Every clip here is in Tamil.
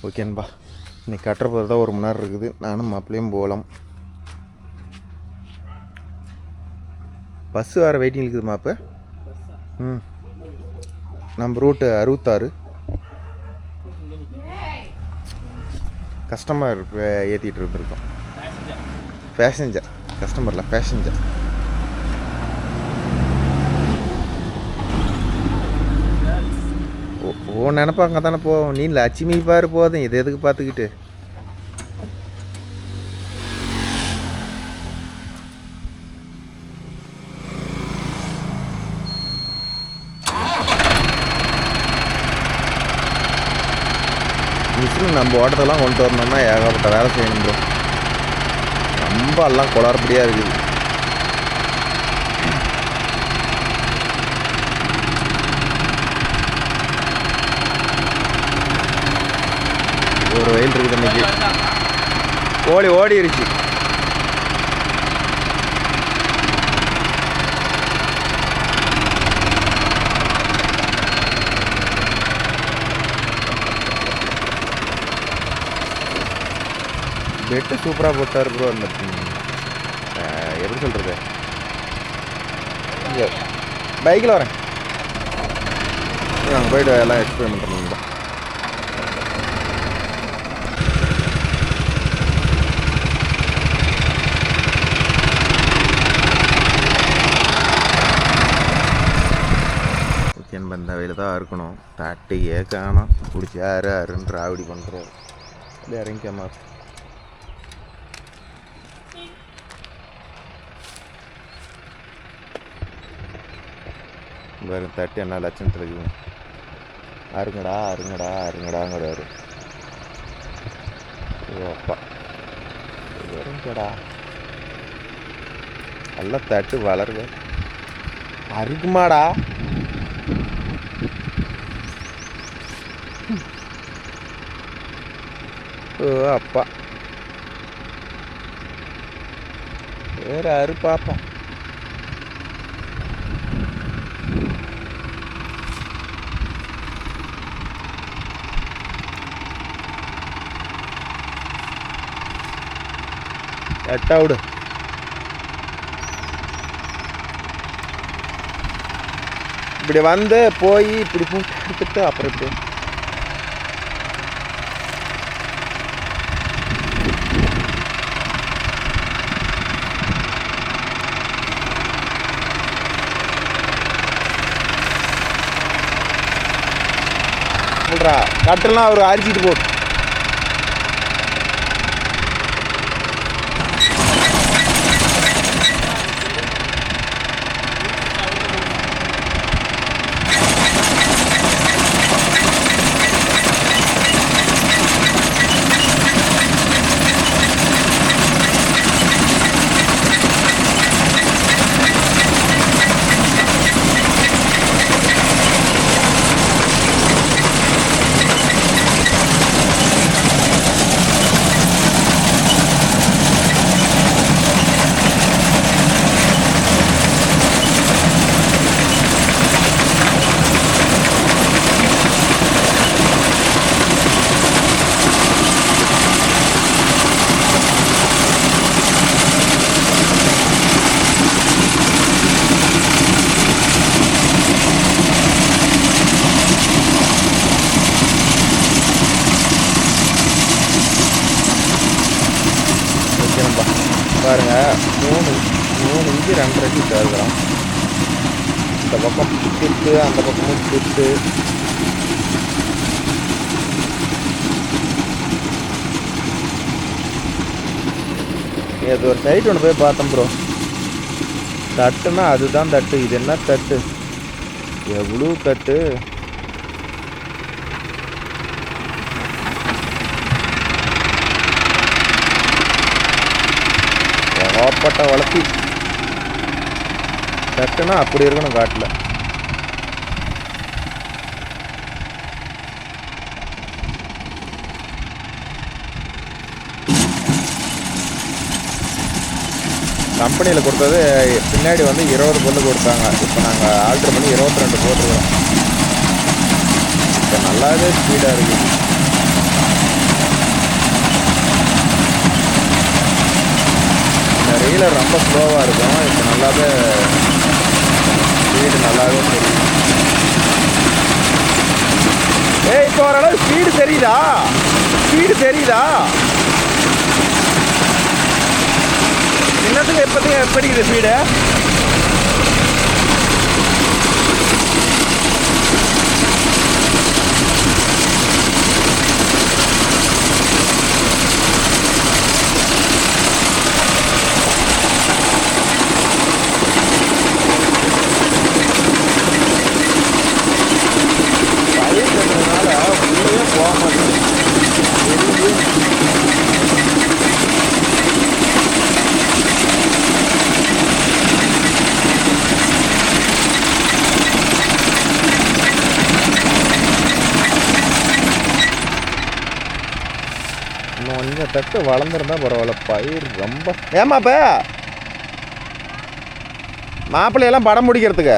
ஓகேன்பா. இன்னைக்கு கட்டுற போது தான் 1 மணி நேரம் இருக்குது. நானும் மாப்பிள்ளையும் போகலாம். பஸ்ஸு வேறு வெயிட்டிங் இருக்குது மாப்பு. நம்ம ரூட்டு 66. கஸ்டமர் ஏற்றிட்டு இருந்திருக்கோம். Passenger கஸ்டமரில் passenger. ஓ நினப்பாங்க தானே போவோம். நீ லட்சுமி பாரு போதும். இது எதுக்கு பார்த்துக்கிட்டு மிஷின் நம்ம ஓட்டத்தெல்லாம் கொண்டு வரணும்னா ஏகப்பட்ட வேலை செய்யணும் ப்ரோ. ரொம்ப எல்லாம் குளறுபடியாக இருக்குது. ஒரு வயல் இருக்குது இன்னைக்கு. ஓடிருச்சு. பெட்டு சூப்பராக போட்டார் ப்ரோ. அந்த எப்படி சொல்கிறது, இங்கே பைக்கில் வரேன். நாங்கள் போய்ட்டு எல்லாம் எக்ஸ்பிளைன் பண்ணுறோம். இந்த வயலில் தான் இருக்கணும். தட்டையே காணும். பிடிச்சி யாருன்னு ராவடி பண்ணுறோம். இல்லை இறங்கிக்காமா. வேறு தட்டி என்ன லட்சணத்தில் இருக்குது. அருங்கடாங்கிறாரு. அப்பா இறங்கடா. நல்லா தட்டு வளருங்க. அருக்குமாடா. ஓ அப்பா வேற அரு பாப்பா. எட்டா விடு. இப்படி வந்து போய் இப்படி போட்டு எடுத்துட்டு அப்புறம் இப்படி கட்டெல்லாம் அவர் அரிச்சிட்டு போட்டு பாருங்க. 3 இன்ச்சு 2.5 இன்ச்சு தருகிறோம். இந்த பக்கம் திட்டு, அந்த பக்கமும் திட்டு. இது ஒரு சைட் ஒன்று போய் பார்த்தோம் ப்ரோ. தட்டுன்னா அதுதான் தட்டு. இது என்ன தட்டு, எவ்வளோ தட்டு. ஏகப்பட்ட வளர்த்தி தட்டுனா அப்படி இருக்கணும் காட்டில். கம்பெனியில் கொடுத்தது பின்னாடி வந்து 20 பொருள் கொடுத்தாங்க. இப்போ நாங்கள் ஆல்ட்ரு பண்ணி 22 போட்டுருக்கோம். இப்போ நல்லாவே ஸ்பீடாக இருக்குது. ரெகுலர் ரொம்ப ஸ்லோவாக இருக்கும். இப்போ நல்லாவே ஸ்பீடு நல்லாவே தெரியும். இப்போ ஓரளவு ஸ்பீடு தெரியுதா? ஸ்பீடு தெரியுதா? என்னத்துக்கு எப்படி இது ஸ்பீடு? கொஞ்சம் தட்டு வளர்ந்துருந்தா பரவாயில்ல. பயிர் ரொம்ப ஏமாப்ப மாப்பிள்ளையெல்லாம் படம் முடிக்கிறதுக்கு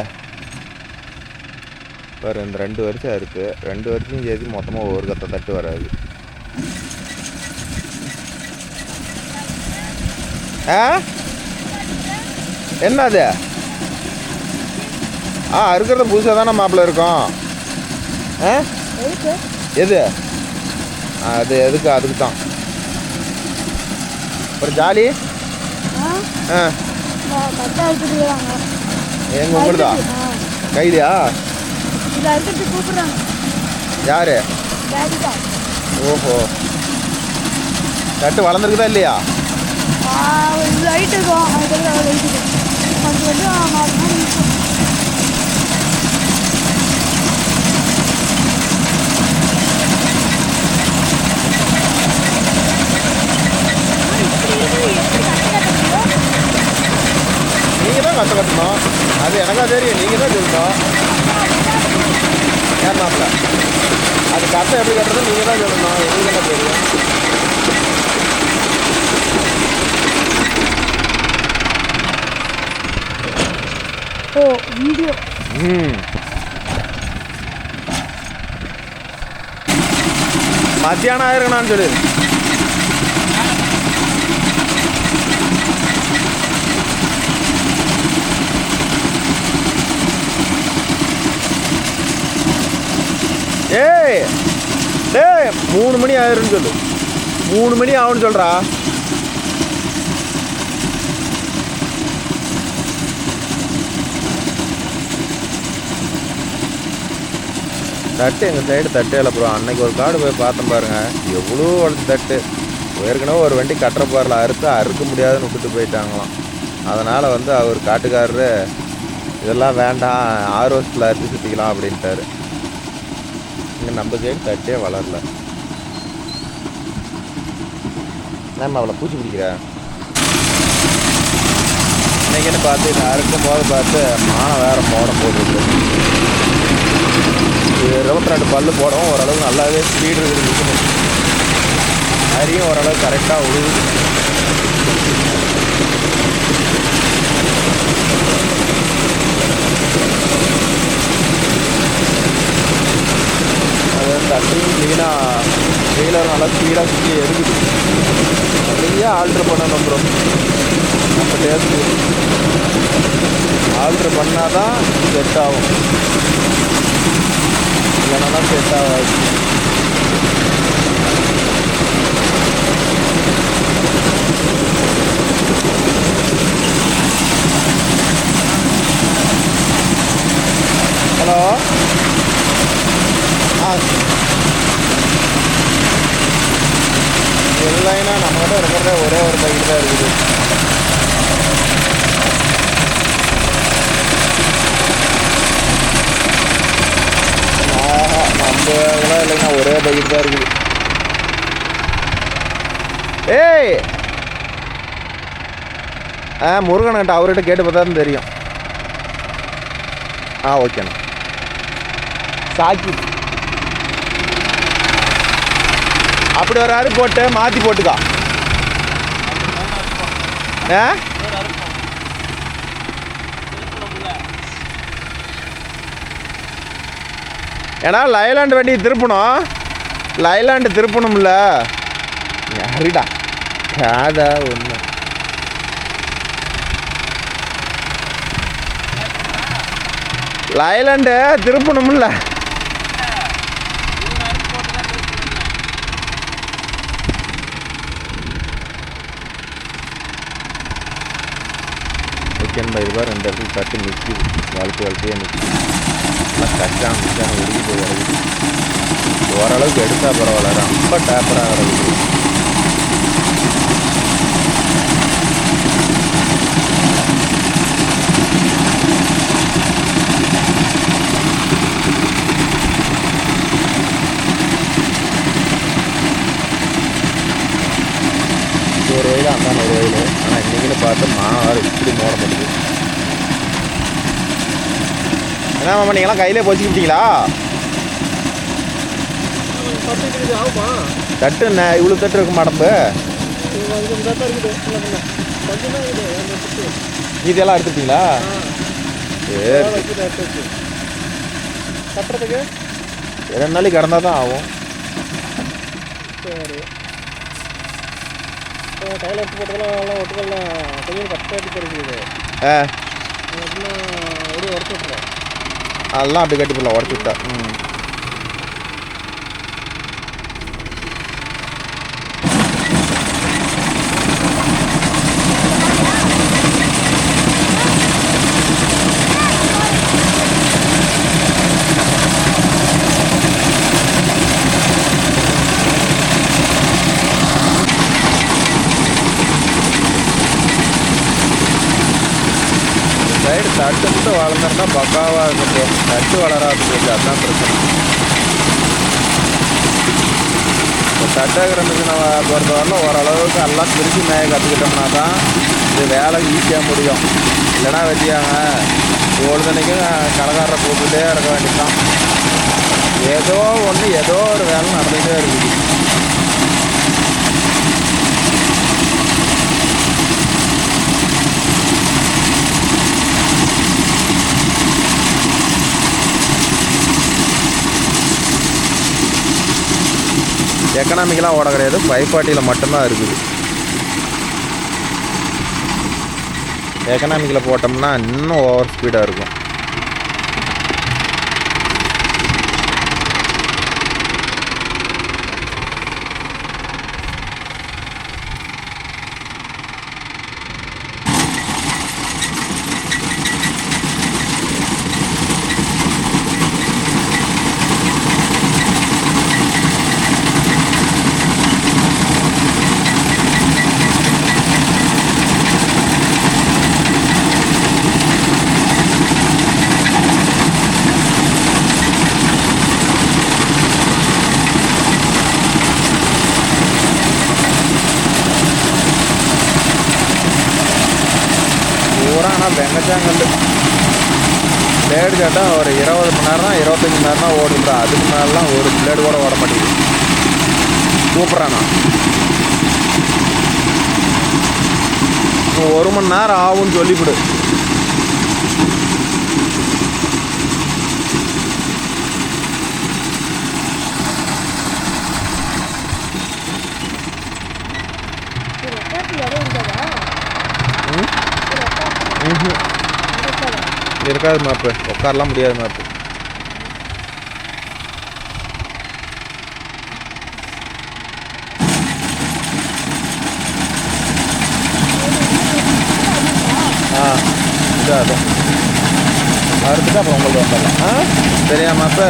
பாரு. இந்த 2 வருஷம் இருக்குது. 2 வருஷம் சேர்த்து மொத்தமாக ஒரு கத்தை தட்டு வராது. என்னது? இருக்கிறத புதுசாக தானே மாப்பிள்ளை இருக்கும். எது அது எதுக்கு? அதுக்கு தான் ஒரு ஜாலி. எங்க உங்களுதா கைலியா? யாரு? ஓஹோ, தட்டு வளர்ந்துருக்குதா இல்லையா? நீங்கள் தான் கஷ்டப்பட்டணும். அது எனக்கா தெரியும். நீங்கள் தான் சொல்லணும். ஏன் மாப்பிள்ள அது கஷ்டம் எப்படி கட்டுறது நீங்கள் தான் சொல்லணும். எங்களுக்கு என்ன தெரியும்? வீடியோ மத்தியானம் ஆயிருக்கணான்னு சொல்லு. ஏய் 3 மணி ஆயிருன்னு சொல்லு. 3 மணி ஆகுன்னு சொல்கிறா. தட்டு எங்கள் சைடு தட்டே இல்லை ப்ரோ. அன்னைக்கு ஒரு காடு போய் பார்த்தோம் பாருங்கள், எவ்வளோ வளர்ச்சி தட்டு. ஏற்கனவே ஒரு வண்டி கட்டுற போரில் அறுக்க முடியாதுன்னு விட்டுட்டு போயிட்டாங்களாம். அதனால் வந்து அவர் காட்டுக்காரரு இதெல்லாம் வேண்டாம், ஆர்வத்தில் அறுத்து சுற்றிக்கலாம் அப்படின்ட்டாரு. இங்கே நம்ம சைடு தட்டே வளரல. நம்ம அவளை பூச்சி பிடிக்கிற இன்னைக்குன்னு பார்த்து இதை அறுக்கும் போது பார்த்து மானம் வேறு மோடம் போட்டுருக்கு. 22 பல்லு போடவும் ஓரளவு நல்லாவே ஸ்பீடு இருக்குது. அரியும் ஓரளவு கரெக்டாக உழுது. அது தட்டியும் க்ளீனாக வெயிலர் நல்லா ஸ்பீடாக சுற்றி எடுக்குது. நிறைய ஆல்ட்ரு பண்ணணும் ப்ரோ. நம்ம டேஸ்ட்டு ஆல்ட்ரு பண்ணால் தான் செட் ஆகும், இல்லைன்னா செட் ஆகாது. ஹலோ, இல்லைன்னா நம்மகிட்ட இருக்கிறதே ஒரே ஒரு பைக்கில் தான் இருக்குது. நம்ம இதெல்லாம் இல்லைன்னா ஒரே பைக்கில் தான் இருக்குது. ஏய் முருகன்கிட்ட அவர்கிட்ட கேட்டு பார்த்தா தான் தெரியும். ஓகேண்ணா. சாக்கி அப்படி ஒரு அறு போட்டு மாற்றி போட்டுக்கா. ஏன்னா லைலாண்டு வண்டி திருப்பணும், லைலாண்டு திருப்பணும்ல. யாருடா காதா ஒன்று லைலண்டு திருப்பணும்ல. ஓகேன்பா, இது பாரு 2 இடத்துல தட்டு நிற்கிது, வளர்த்தியாக நிற்கிது. நல்லா கஷ்டம் மிச்சான ஒழுகி போய் வரைக்குது. ஓரளவுக்கு எடுத்தால் பரவாயில்ல, ரொம்ப டேப்பராக வரைக்குது. ஒரு வயலு அந்தான ஒரு வயலு. ஆனால் இன்றைக்கின்னு பார்த்து மாடு இப்படி மோடப்படுது. என்ன மாமா நீங்களாம் கையிலே பொச்சிக்கிட்டீங்களா? தட்டு என்ன இவ்வளோ தட்டு இருக்கு மாடம்பு? இதெல்லாம் எடுத்துட்டீங்களா? கட்டுறதுக்கு 2 நாளைக்கு கடந்தால் தான் ஆகும். சரி, கையில் எடுத்து போட்டதெல்லாம் ஒட்டுக்கெல்லாம் கொஞ்சம் கஷ்டப்பட்டு தெரிஞ்சுது. அப்படின்னா அப்படியே உடச்சி விட்டுறேன். அதெல்லாம் அப்படி கட்டி போடலாம், உடச்சி விட்டா. சைடு தட்டு மட்டும் வளர்ந்துருந்தா பக்காவாக இருக்கும். தட்டு வளராது போச்சு, அதுதான் பிரச்சனை. இப்போ தட்டாகிற மிஷினை பொறுத்தவரையில் ஓரளவுக்கு எல்லாம் பிரித்து மேய கற்றுக்கிட்டோம்னா தான் இது வேலை ஈஸியாக முடியும். இல்லைனா வச்சுக்காங்க பொழுதனைக்கும் கடைக்காரரை கூப்பிட்டுட்டே இருக்க வேண்டியதுதான். ஏதோ ஒன்று ஏதோ ஒரு வேலை நடந்துகிட்டே இருக்குது. எக்கனாமிக்கெலாம் ஓட கிடையாது, 540 மட்டும்தான் இருக்குது. எக்கனாமிக்கில் போட்டோம்னா இன்னும் ஓவர் ஸ்பீடாக இருக்கும். ஆனால் வெங்கச்சாங்கல் பிளேடு கேட்டால் ஒரு 20 மணி நேரம் 25 மணி நேரம் தான் ஓடுறா. அதுக்கு மேலாம் ஒரு பிளேடு கூட ஓட மாட்டேங்குது. கூப்பிட்றானா 1 மணி நேரம் ஆகும்னு சொல்லிவிடு. இருக்காது மாப்பு, உட்காரலாம் முடியாது மாப்பு. இதான் அறுத்துட்டு அப்புறம் உங்களுக்கு வந்துடலாம். சரியா மாப்பு?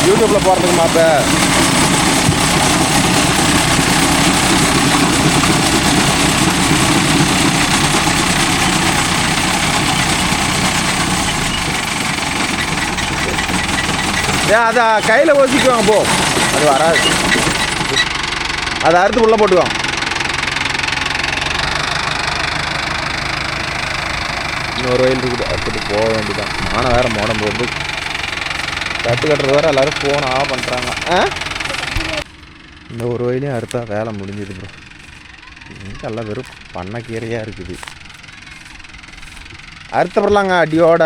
யூடியூப்பில் போகிறதுக்கு மாப்ப ஏன் அதை கையில் ஒசிக்குவாங்க போ, அது வராது. அதை அறுத்து உள்ளே போட்டுக்கோம். இன்னொரு வயல் இருக்குது, அறுத்துட்டு போக வேண்டியதான். மானம் வேறு உடம்பு வந்து தட்டு கட்டுறது வேறு எல்லோரும் ஃபோன் ஆஃப் பண்ணுறாங்க. இந்த ஒரு வயலையும் அறுத்தா வேலை முடிஞ்சுது ப்ரோ. எல்லாம் வெறும் பண்ணக்கீரையாக இருக்குது. அறுத்தப்படலாங்க அடியோட.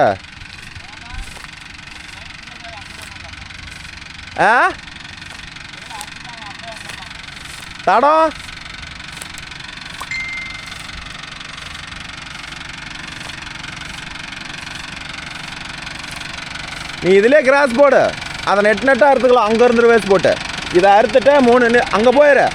தடம் நீ இதிலே கிராஸ் போடு, அதை நெட்டாக அறுத்துக்கலாம். அங்கே இருந்து வேஸ்ட் போட்டு இதை அறுத்துட்டு 3 அங்கே போயிரு.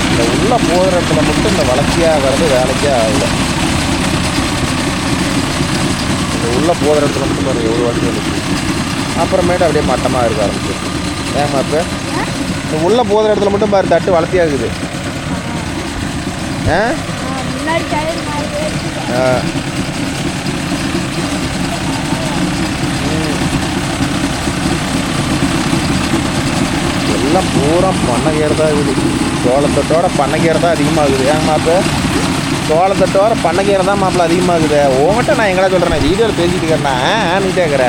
இந்த உள்ளே போகிற இடத்துல மட்டும் இந்த வளர்ச்சியாக வர்றது வேலைக்கே ஆகல. இந்த உள்ளே போகிற இடத்துல மட்டும் பாருங்கள் எவ்வளோ வளர்ச்சி வந்துச்சு. அப்புறமேட்டு அப்படியே மட்டமாக இருக்க ஆரம்பிச்சு. ஏமா இப்போ இந்த உள்ளே போகிற இடத்துல மட்டும் பாரு தட்டு வளர்த்தியாகுது. எல்லாம் பூரா பண்ணைக்கீரை தான் இருக்குது. சோளத்தட்டோட பண்ணைக்கீரை தான் அதிகமாகுது. ஏங்க மாப்பிள்ள சோளத்தட்டோட பண்ணைக்கீரை தான் மாப்பிள்ள அதிகமாகுது. உங்கள்கிட்ட நான் எங்கடா சொல்கிறேன், வீடியோவில் பேசிட்டு இருக்கிறேன்னா நீ கேட்குற.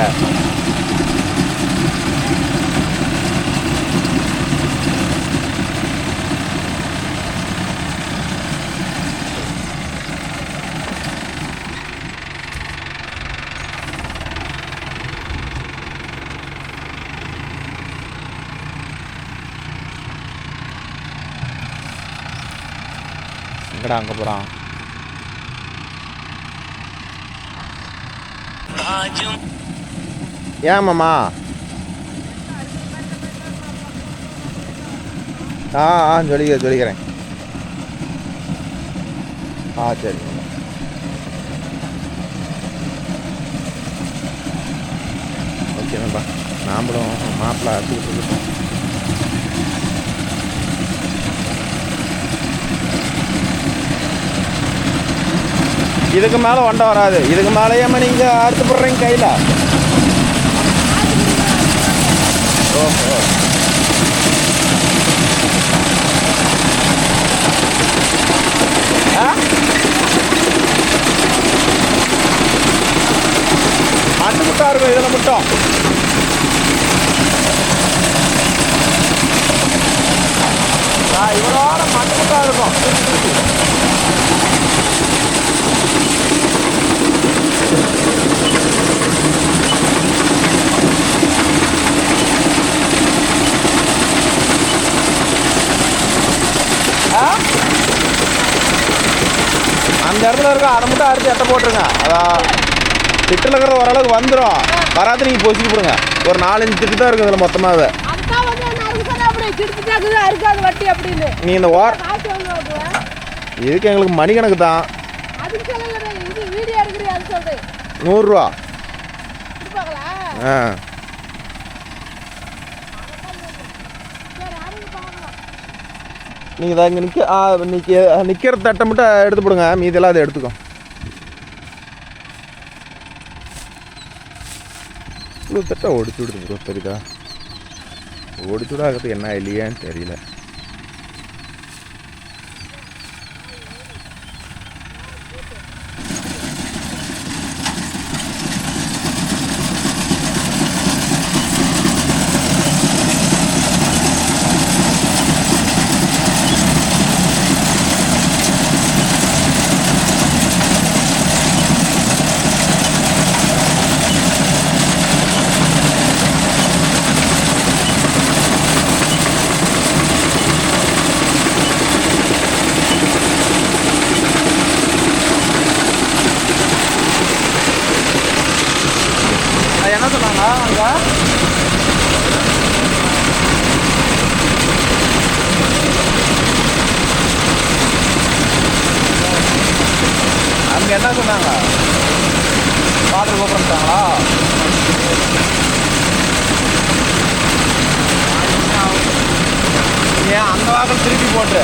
எங்கடா அங்கே போகிறான்? ஏமாம்மா சொல்லிக்கிறேன். சரி ஓகே நம்பா. நாமளும் மாப்பிள்ளை அறுத்துக்கிட்டு இருக்கோம். இதுக்கு மேலே வண்டை வராது. இதுக்கு மேலேயாம நீங்கள் அறுத்து போடுறீங்க கையில். ஓஹோ மட்டு முட்டா இருக்கும் இதில் மட்டும். இவரோட மட்டு முட்டா இருக்கும். அந்த இடத்துல இருக்க அதை மட்டும் அறுத்து எட்ட போட்டுருங்க. அதான் திட்டில் இருக்கிற ஓரளவுக்கு வந்துடும். வராது நீங்கள் பொசிச்சு போடுங்க. ஒரு 4-5 திட்டு தான் இருக்குது இதில் மொத்தமாகவே. நீ இந்த இதுக்கு எங்களுக்கு மணிக்கணக்கு தான். 100 ரூபா. நீங்கள் தான் இங்கே நிற்கிற தட்டை மட்டும் எடுத்து போடுங்க. மீதெல்லாம் அதை எடுத்துக்கோ. இவ்வளோ தட்டை ஒடிச்சு விடுது ப்ரோ. சரிதா ஒடிச்சு விடாகிறது என்ன இல்லையான்னு தெரியல. என்ன சொன்னாங்க அங்கே? என்ன சொன்னாங்க? வாட்டர் கூப்பிட்டாங்களா? ஏன் அந்த வாக்கில் திருப்பி போட்டு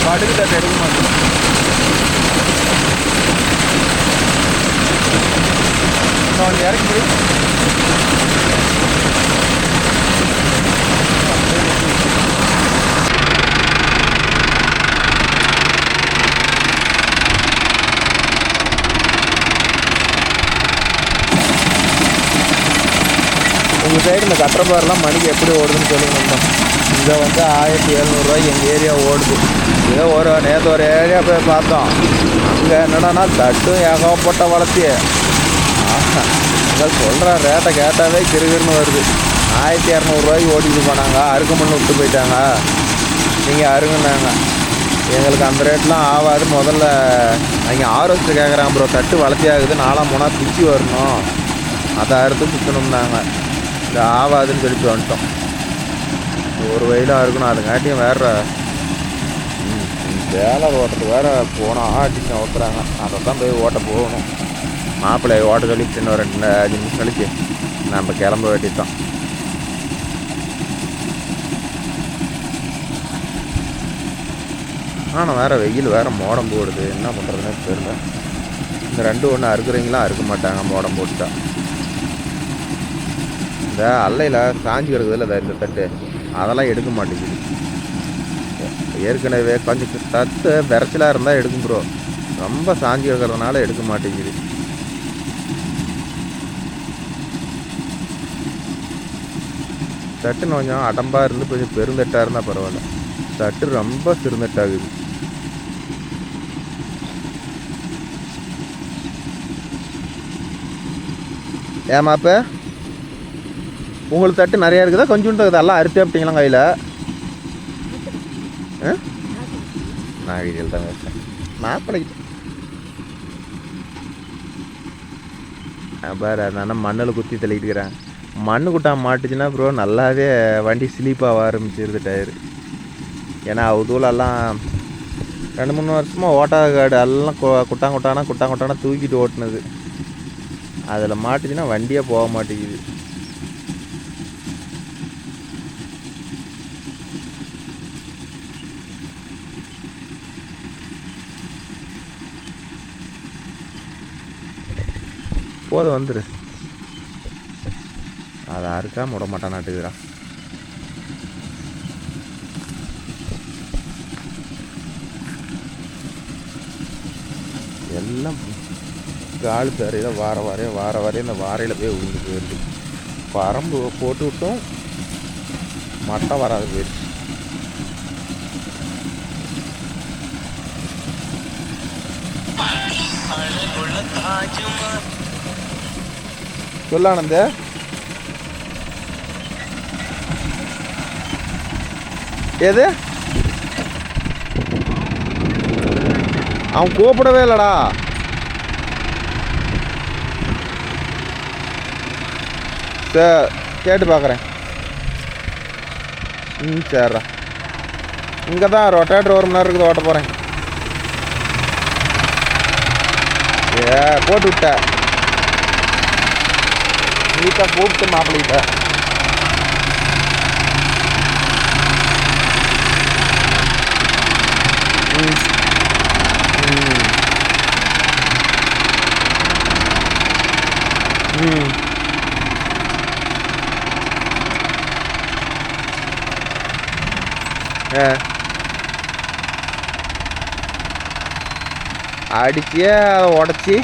படுக்கு தட்டு எடுக்க மாட்டேன். கொஞ்சம் இறக்கி போய் உங்கள் சைடு இந்த கட்டப்பாரெலாம் மணிக்கு எப்படி ஓடுதுன்னு சொல்லுங்க. இங்கே வந்து 1700 எங்கள் ஏரியா ஓடுது. ஏதோ நேற்று ஒரு ஏரியா போய் பார்த்தோம். அங்கே என்னடானா தட்டும் ஏகப்பட்ட வளர்ச்சி. அங்கே சொல்கிற ரேட்டை கேட்டாவே கிருகிருன்னு வருது. 1200 ஓடிட்டு போனாங்க. அறுக்கமண்ணு விட்டு போயிட்டாங்க. நீங்கள் அருங்குனாங்க. எங்களுக்கு அந்த ரேட்லாம் ஆகாது. முதல்ல அவங்க ஆரோக்கியத்தை கேட்குறாங்க ப்ரோ. தட்டு வளர்ச்சி ஆகுது, 4 பிச்சு வரணும், அதை அறுத்து சுற்றணும்னாங்க. இந்த ஆகாதுன்னு சொல்லிட்டு வந்துட்டோம். ஒரு வயலாக இருக்கணும். அதுங்காட்டியும் வேறு வேலை ஓட்டுறதுக்கு வேறு போனால் அடிச்சு ஓட்டுறாங்க. அதை தான் போய் ஓட்ட போகணும். மாப்பிள்ளையை ஓட்ட சொல்லி இன்னும் 2-5 நிமிஷம் கழிச்சு நம்ம கிளம்ப வேண்டியதான். ஆனால் வேறு வெயில் வேறு மோடம் போடுது. என்ன பண்ணுறதுன்னு தெரியல. இந்த 2 ஒன்று அறுக்குறீங்களா அறுக்க மாட்டாங்க மோடம் போட்டுட்டா. இந்த அல்லையில் காஞ்சி கிடக்குதுல்ல இந்த தட்டு, அதெல்லாம் எடுக்க மாட்டேங்குது. ஏற்கனவே கொஞ்சம் தட்டு விரைச்சலாக இருந்தால் எடுக்கும் ப்ரோ. ரொம்ப சாஞ்சி கிடக்கிறதுனால எடுக்க மாட்டேங்குது. தட்டுன்னு கொஞ்சம் அடம்பாக இருந்து கொஞ்சம் பெருந்தட்டாக இருந்தால் பரவாயில்ல. தட்டு ரொம்ப சிறுந்தட்டாகுது. ஏமாப்ப உங்களுக்கு தட்டு நிறையா இருக்குதா கொஞ்சோண்டு இருக்குது? எல்லாம் அறுத்து அப்படிங்களா கையில்? நான் வீடியோவில் தான் இருக்கேன். மாப்பிள்ளைக்கு பாரு அதனால மண்ணில் குத்தி தள்ளிட்டுக்கிறேன். மண் குட்டான் மாட்டுச்சுன்னா ப்ரோ நல்லாவே வண்டி ஸ்லீப்பாக ஆரம்பிச்சிருது டயரு. ஏன்னா அவுதூலெல்லாம் 2-3 வருஷமாக ஓட்டாத காடு எல்லாம் குட்டாங்குட்டானா தூக்கிட்டு ஓட்டுனது. அதில் மாட்டுச்சுன்னா வண்டியே போக மாட்டேங்குது. போதும் வந்துரு. அதை அறுக்காம விட மாட்டானாட்டுக்குறான். எல்லாம் காலு தரையில் வார வரையும் இந்த வாரையில் போய் விழுந்து போயிடுது. பரம்பு போட்டு விட்டோம், மட்டை வராது போயிடுச்சு. சொல்லானந்த எது அவன் கூப்பிடவே இல்லடா. சரி கேட்டு பார்க்குறேன். சரிடா. இங்கே தான் ரொட்டேட்டர் 1 மணி நேரம் இருக்குது, ஓட்ட போகிறேன். போட்டு விட்ட நீட்டாக கூப்பிட்டு மாப்பிள்ளைகிட்ட. அடிச்சியே உடச்சி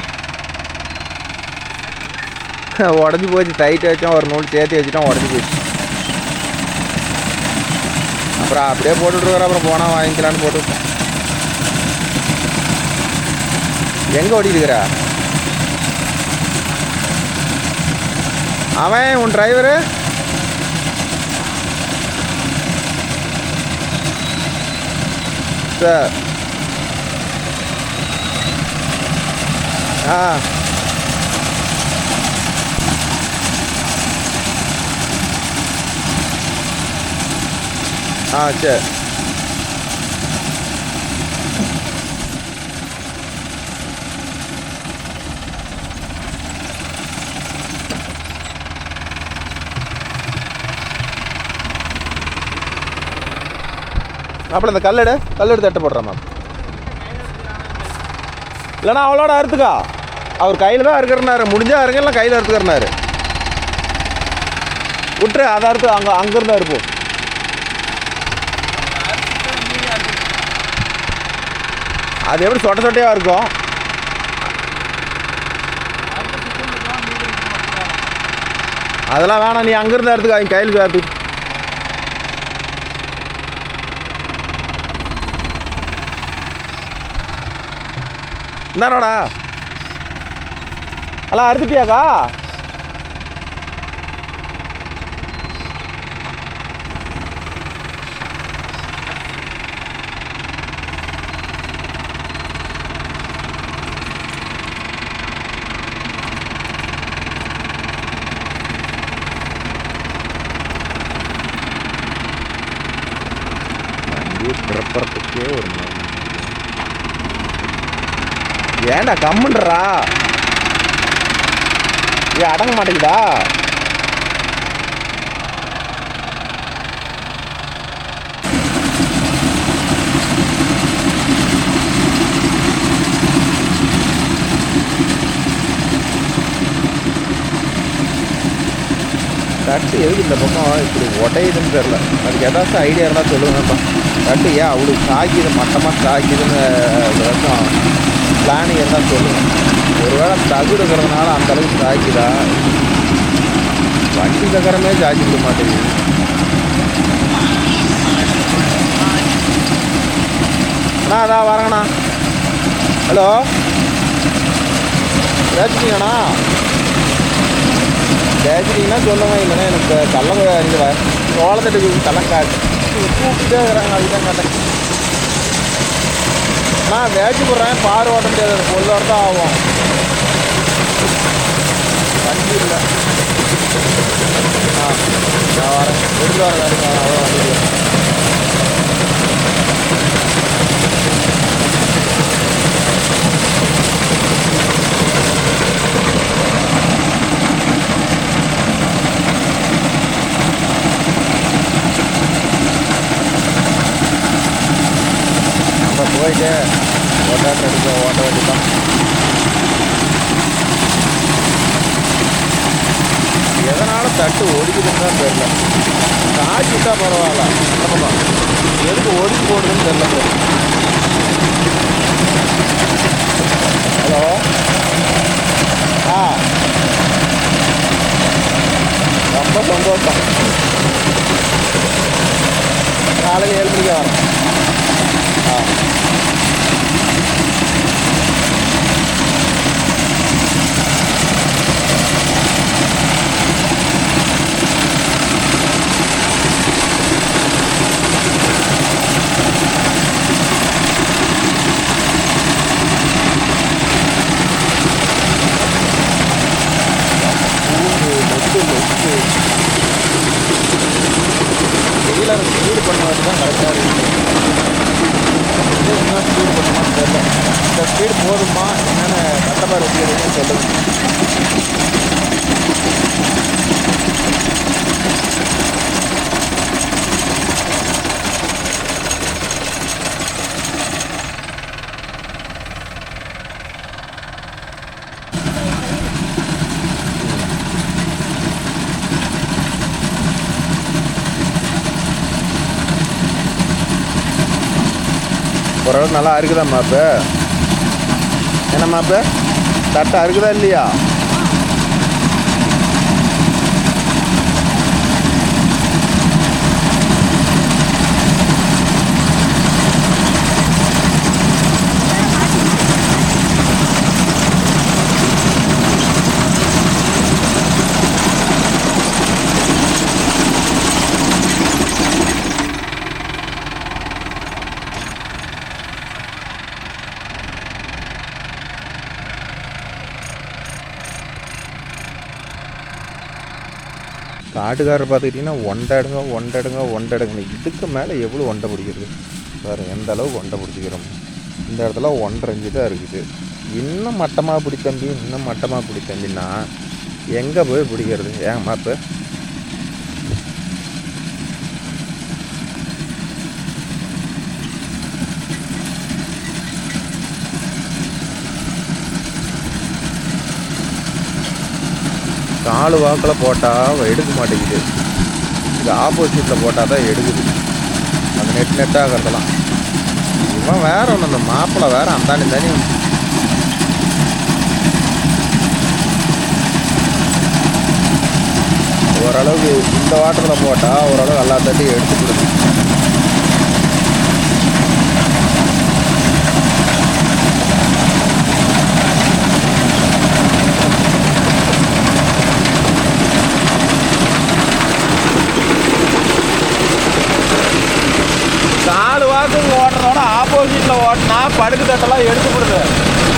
உடஞ்சி போச்சு. டைட்டு வச்சோம், ஒரு நூல் சேர்த்து வச்சுட்டோம், உடஞ்சி போச்சு. அப்புறம் அப்படியே போட்டுட்ருக்குறோம். அப்புறம் போனால் வாங்கிக்கலான்னு போட்டுவிட்டோம். எங்கே ஓடிட்டுருக்குற அவன் உன் டிரைவரு? சார் சரி அப்புறம் இந்த கல்லெடு தட்டை போடுறேன் மேம். இல்லைண்ணா அவளோட அறுத்துக்கா. அவர் கையில் தான் அறுக்கிறனாரு, முடிஞ்சா அறுங்க, இல்லை கையில் அறுத்துக்கிறனாரு. விட்டுரு, அதை அறுத்து அங்கேருந்து அறுப்போம். அது எப்படி சொட்டையாக இருக்கும். அதெல்லாம் வேணாம், நீ அங்கேருந்து அறுத்துக்கா, அவங்க கையில் அறுத்து. என்னடா எல்லாம் அறுத்துட்டியாக்கா? பிறப்பறதுக்கே ஒரு ஏன்டா கம்முன்றா, ஏன் அடங்க மாட்டேங்குதா? தட்டு எதுக்கு இந்த பக்கம் இப்படி உடையுதுன்னு தெரில. அதுக்கு ஏதாச்சும் ஐடியா இருந்தால் சொல்லுங்கப்பா. தட்டு ஏன் அவ்வளோ சாக்கிது, மட்டமாக சாக்கிதுன்னு ஏதாச்சும் பிளானிங் இருந்தால் சொல்லுங்கள். ஒருவேளை தகுடுக்கிறதுனால அந்தளவுக்கு சாக்கிதா, வண்டி சக்கரமே சாக்கிக்க மாட்டேங்குது. அண்ணா அதான் வரேங்கண்ணா. ஹலோ, பேசிட்டீங்கண்ணா? பேசிட்டீங்கன்னா சொல்லுங்கள், இல்லைன்னா எனக்கு கல்ல இங்கே சோளத்தட்டுக்கு கல்லம் காட்டு கூப்பிட்டே இருக்கிறாங்க, அதுதான் கேட்டேன். நான் வேச்சு போடுறேன், பாரு ஓட்ட முடியாது, பொருளோட தான் ஆகும். வண்டி இல்லை. நான் வரேன், எடுத்து வரேன் வேலைக்கு. அவ்வளோ வண்டி போயிட்டு ஓட்டாட்டு எடுக்க ஓட்ட வேண்டியதான். எதனால தட்டு ஒடிக்குதுன்னு தான் தெரியல. காய்ச்சிட்டா பரவாயில்ல, ஆமாம், எதுக்கு ஒடிச்சு போடுதுன்னு தெரியல. ஹலோ, ரொம்ப சந்தோஷம். நாளைக்கு 7 மணிக்கு வரேன். டெய்லர் ஸ்பீடு பண்ணுவது தான் கரெக்டாக இருக்குது. இன்னும் ஸ்பீடு பண்ணுமான்னு தெரியல. இந்த ஸ்பீடு போதுமா என்னென்ன கட்டமாக வச்சுக்கிறதுன்னு சொல்லுங்கள். ஓரளவு நல்லா இருக்குதா மாப்பு? என்ன மாப்பு, தட்டை இருக்குதா இல்லையா? காட்டுக்காரர் பார்த்துக்கிட்டிங்கன்னா ஒண்டை எடுங்க. இதுக்கு மேலே எவ்வளோ ஒண்டை பிடிக்கிறது பாருங்க, எந்த அளவுக்கு ஒண்டை பிடிச்சிக்கிறோம். இந்த இடத்துல 1.5 இன்ச்சு தான் இருக்குது. இன்னும் மட்டமாக பிடி தம்பின்னா எங்கே போய் பிடிக்கிறது? ஏன் மாப்பு, காலு வாக்கில் போட்டால் எடுக்க மாட்டேங்குது. இது ஆப்போசிட்டில் போட்டால் தான் எடுக்குது. அது நெட்டாகிறதெல்லாம். இவன் வேற ஒன்று, அந்த மாப்பிள்ளை வேற அந்தாண்டி தானே ஓரளவுக்கு இந்த வாட்டத்தில் போட்டால் ஓரளவு எல்லா தட்டியும் எடுத்து கொடுக்கும். காடு வாக்குக்கு ஓட்டுறதோட ஆப்போசிட்டில் ஓட்டினா படுக்கு தட்டெல்லாம் எடுத்து கொடுது.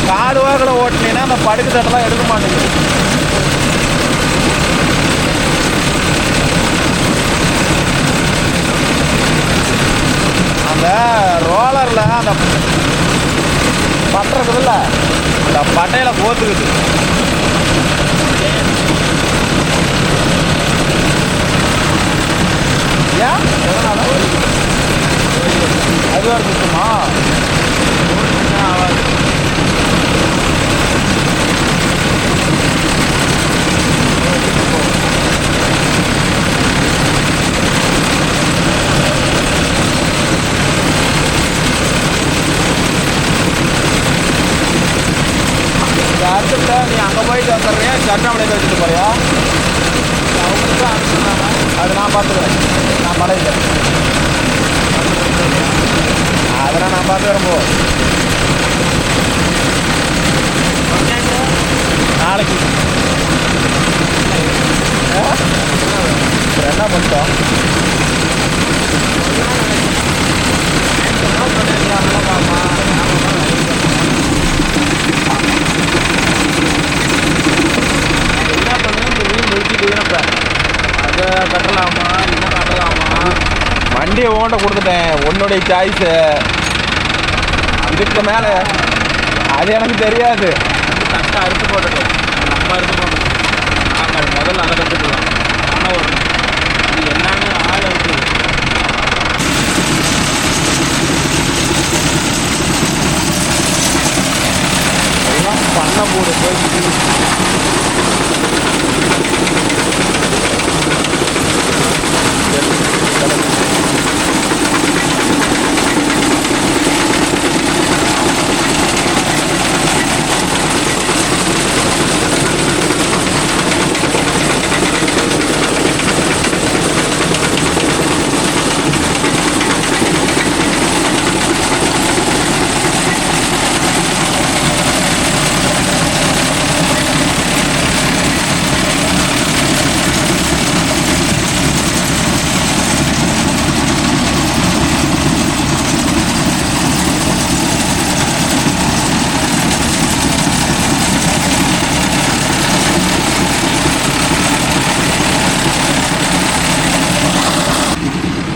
காடு வாக்கில் ஓட்டினீங்கன்னா அந்த படுக்கு தட்டெல்லாம் எடுக்க மாட்டேங்குது. அந்த ரோலரில் அந்த பட்டை இருக்குதுல்ல, அந்த பட்டையில் கோத்துக்குது. ஏன் எதனால அது வேறு சுத்தமா ஆகாது. அடுத்த நீ அங்கே போயிட்டு வந்துடுறியா, கருணாமலையில் வச்சுட்டு போறியா? அவங்க தான் அனுப்பிச்சுனாங்க. அது நான் பார்த்துக்கிறேன். நான் மலையில் அதெல்லாம் நான் பார்த்துக்கிறேன். போ நாளைக்கு என்ன பண்ணிட்டோம்? அதை கட்டலாமா இன்னும் கட்டலாமா? வண்டியை ஓண்ட கொடுத்துட்டேன், உன்னுடைய சாய்ஸு. இதுக்கு மேலே அது எனக்கு தெரியாது. கரெக்டாக அறுத்து போட்டுட்டோம், நம்ம அறுத்து போட்டோம். நாங்கள் அது முதல்ல அதை கற்றுக்கலாம். ஆனால் ஒரு இது என்னன்னு ஆள் இருக்குது. எல்லாம் பண்ண போடு போய்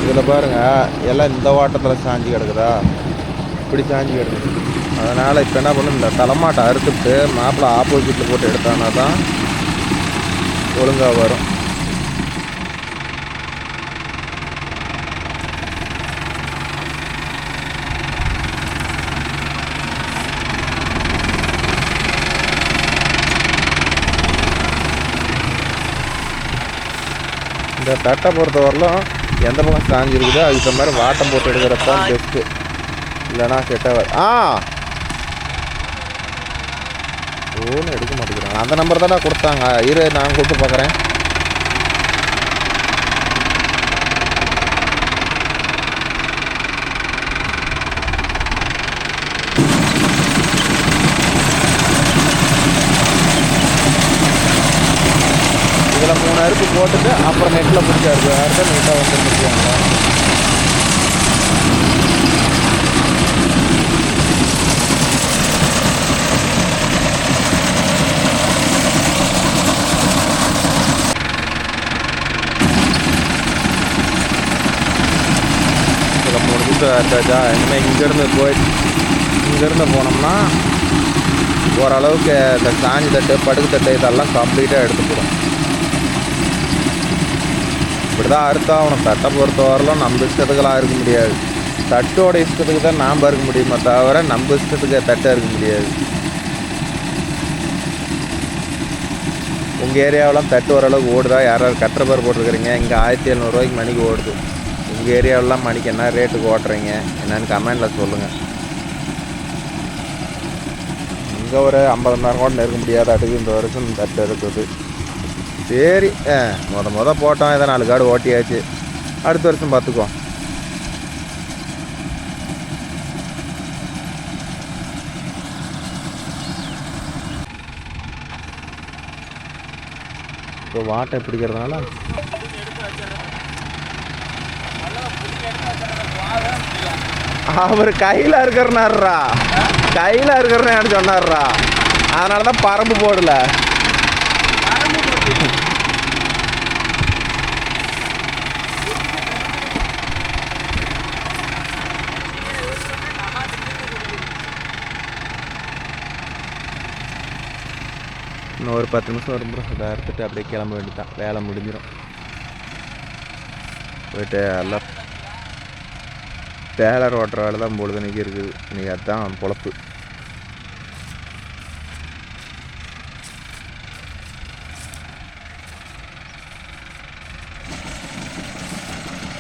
இதில் பாருங்கள், எல்லாம் இந்த வாட்டத்தில் சாஞ்சி கிடக்குதா, இப்படி சாஞ்சி கிடக்குது. அதனால் இப்போ என்ன பண்ணணும், இந்த தலைமாட்டை அறுத்துட்டு மாப்பிள்ளை ஆப்போசிட்டில் போட்டு எடுத்தானா தான் ஒழுங்காக வரும். இந்த தட்டை பொறுத்தவரையிலும் எந்த பக்கம் சாஞ்சி இருக்குதோ அதுக்கு மாதிரி வாட்டம் போட்டு எடுக்கிறது தான் பெஸ்ட்டு. இல்லைனா செட்டாக ஒன்றும் எடுக்க மாட்டேங்கிறாங்க. அந்த நம்பர் தானே கொடுத்தாங்க, இரு நான் கூப்பிட்டு பார்க்குறேன். இதில் 3 அறுப்பு போட்டுட்டு அப்புறம் நெட்டில் பிடிச்சாரு அடுத்த நீட்டாக வந்து முடிச்சாங்க. இதில் 3 குத்து அறுத்தாச்சா. இனிமேல் இங்கேருந்து போனோம்னா ஓரளவுக்கு இந்த சாஞ்சி தட்டு படுக்கு தட்டு இதெல்லாம் கம்ப்ளீட்டாக எடுத்துக்கிடும். இப்படி தான் அறுத்தாகணும். தட்டை பொறுத்த வரலாம் நம்ம இஷ்டத்துக்கெல்லாம் இருக்க முடியாது. தட்டோட இஷ்டத்துக்கு தான் நாம் இருக்க முடியுமே தவிர நம்ம இஷ்டத்துக்கு தட்டை இருக்க முடியாது. உங்கள் ஏரியாவெலாம் தட்டு ஓரளவுக்கு ஓடுதா? யாராவது கட்டுற பேர் போட்டிருக்கிறீங்க? இங்கே 1700 மணிக்கு ஓடுது. உங்கள் ஏரியாவெலாம் மணிக்கு என்ன ரேட்டுக்கு ஓட்டுறீங்க என்னென்னு கமெண்டில் சொல்லுங்கள். இங்கே ஒரு 50,000 கூட நெருங்க முடியாத அடுக்கு இந்த வருஷம் தட்டு இருக்குது. சரி, மொத போட்டோம், ஏதோ 4 காடு ஓட்டியாச்சு. அடுத்த வருஷம் பார்த்துக்குவோம். இப்போ வாட்டை பிடிக்கிறதுனால அவர் கையில் இருக்கிறனாருடா, கையில் இருக்கிறன்னு சொன்னார்ரா. அதனால தான் பரம்பு போடல. இன்னும் ஒரு 10 நிமிஷம் வரும் ப்ரோ. அதை அறுத்துட்டு அப்படியே கிளம்ப வேண்டியதான், வேலை முடிஞ்சிடும். போயிட்டு எல்லாம் டேலர் ஓட்டுற வேலை தான் பொழுதுனைக்கு இருக்குது. இன்றைக்கி அதுதான் பொழப்பு.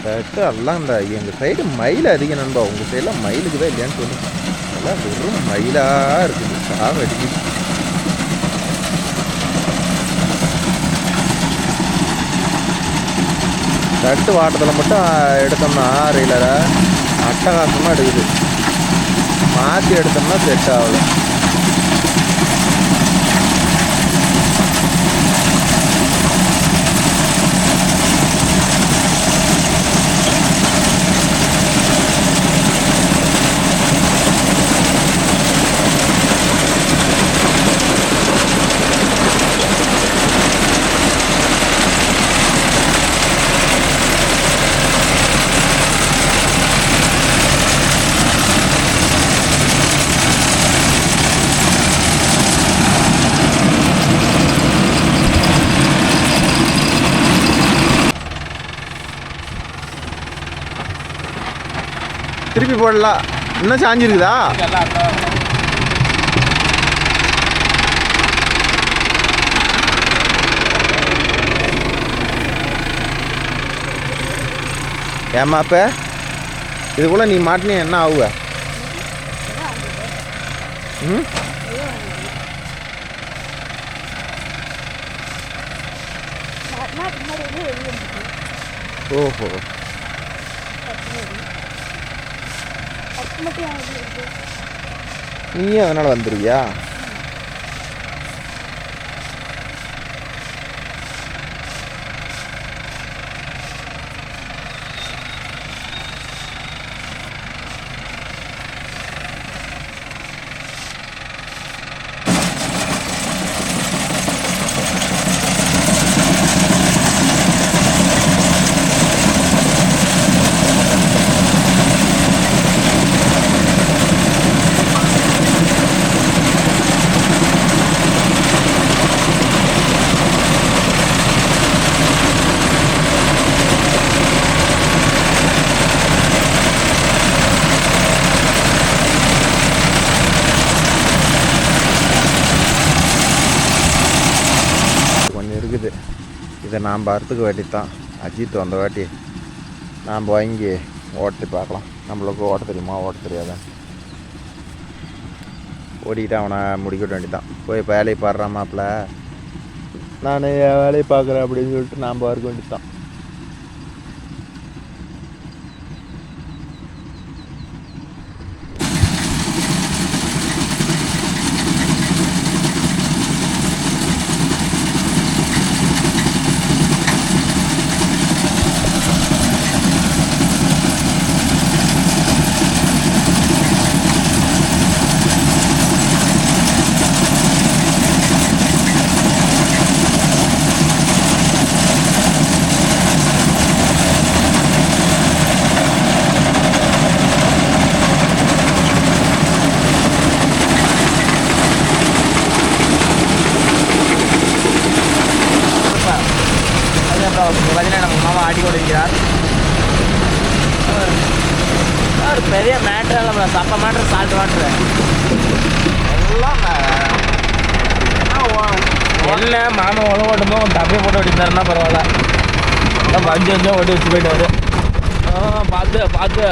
கரெக்டாக எல்லாம் இந்த எங்கள் சைடு மயில் அதிகம் நண்பா. உங்கள் சைடெலாம் மயிலுக்கு தான் இல்லையான்னு சொல்லுங்க. எல்லாம் வெறும் மயிலாக இருக்குது. சாவு அடிக்குது. தட்டு வாட்டத்தில் மட்டும் எடுத்தோம்னா ரெகுலரை அட்டகாசமாக எடுக்குது. மாற்றி எடுத்தோம்னா செட் ஆகல. திருப்பி போடலாம். இன்னும் சாஞ்சிருக்குதா? ஏமாப்ப இதுக்குள்ள நீ மாட்டினே என்ன ஆகுவ? ம், ஓஹோ, நீயே அதனால் வந்துருவியா? இதை நாம் அறுத்துக்க வேண்டித்தான். அஜித் வந்த வாட்டி நாம் வாங்கி ஓட்டி பார்க்கலாம். நம்மளுக்கு ஓட்ட தெரியுமா ஓட்ட தெரியாத ஓடிக்கிட்டு அவனை முடிக்கிட்ட வேண்டித்தான். போய் வேலையை பாடுறாமாப்பில் நான் வேலையை பார்க்குறேன் அப்படின்னு சொல்லிட்டு நாம் இருக்க வேண்டித்தான். பார்த்தீங்கன்னா நம்ம மாமா ஆட்டி கொண்டிருக்கிறார். ஒரு பெரிய மேட்ரு இல்லை, சப்ப மேட்ரு, சால்ட் வாட்ரு எல்லாம் என்ன மாமா உழவு ஓட்டும்போது கொஞ்சம் தப்பையை போட்டு ஓட்டிருந்தாருன்னா பரவாயில்ல. கொஞ்சம் கொஞ்சம் ஓட்டி வச்சு போயிட்டாரு. பார்த்து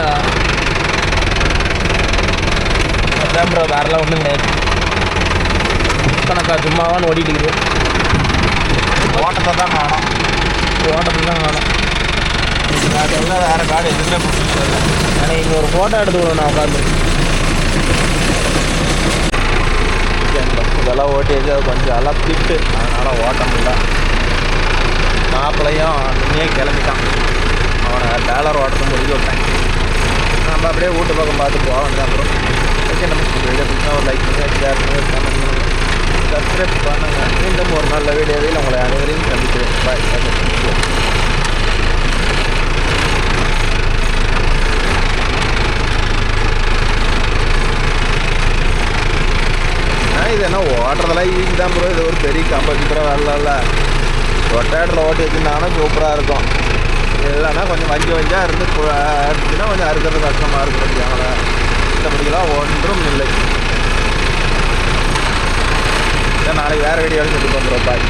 அதான் ப்ரோ, வேறெல்லாம் ஒன்றும் கிடையாது. கணக்கா சும்மாவான்னு ஓடிட்டு இருக்குது. ஓட்டத்தை தான் காணும். ஓட்டத்தை தான் காணும். அதெல்லாம் வேறு காடு எதுவுமே பிடிச்சிட்டு இல்லை. ஆனால் இங்கே ஒரு ஃபோட்டோ எடுத்துக்கணும் நான் உட்காந்து. இதெல்லாம் ஓட்டி வச்சு அது கொஞ்சம் எல்லாம் திட்டு, அதனால் ஓட்ட முடியல. மாப்பிள்ளையும் முன்னே கிளம்பிட்டான். அவனை டேலர் ஓட்டத்தை முடிஞ்சு விட்டேன். நம்ம அப்படியே வீட்டு பக்கம் பார்த்து போக வேண்டியதான். அப்புறம் ஓகே, நம்ம வீடியோ பிடிச்சா ஒரு லைக் பண்ணுங்கள், ஷேர் பண்ணுங்கள், கமெண்ட் பண்ணுங்கள், சப்ஸ்கிரைப் பண்ணுங்கள். மீண்டும் ஒரு நல்ல வீடியோவில் உங்களை அனைவரையும் சந்திக்கிறேன். பாய். இது என்ன ஓட்டுறதெல்லாம் ஈஸி தான் ப்ரோ. இது ஒரு பெரிய கம்பெனிக்கிற வரல. ரொட்டேட்டரில் ஓட்டி வச்சுருந்தாங்கன்னா சூப்பராக இருக்கும். இல்லைன்னா கொஞ்சம் வஞ்சாக இருந்துச்சுன்னா கொஞ்சம் அறுக்கிறது கஷ்டமாக இருக்கும். வச்சுக்காங்கள இந்த முடிக்கலாம் ஒன்றும் இல்லை. நாளைக்கு வேறு வீடியோவில் சொல்லி பண்ணுறோம். பாய்.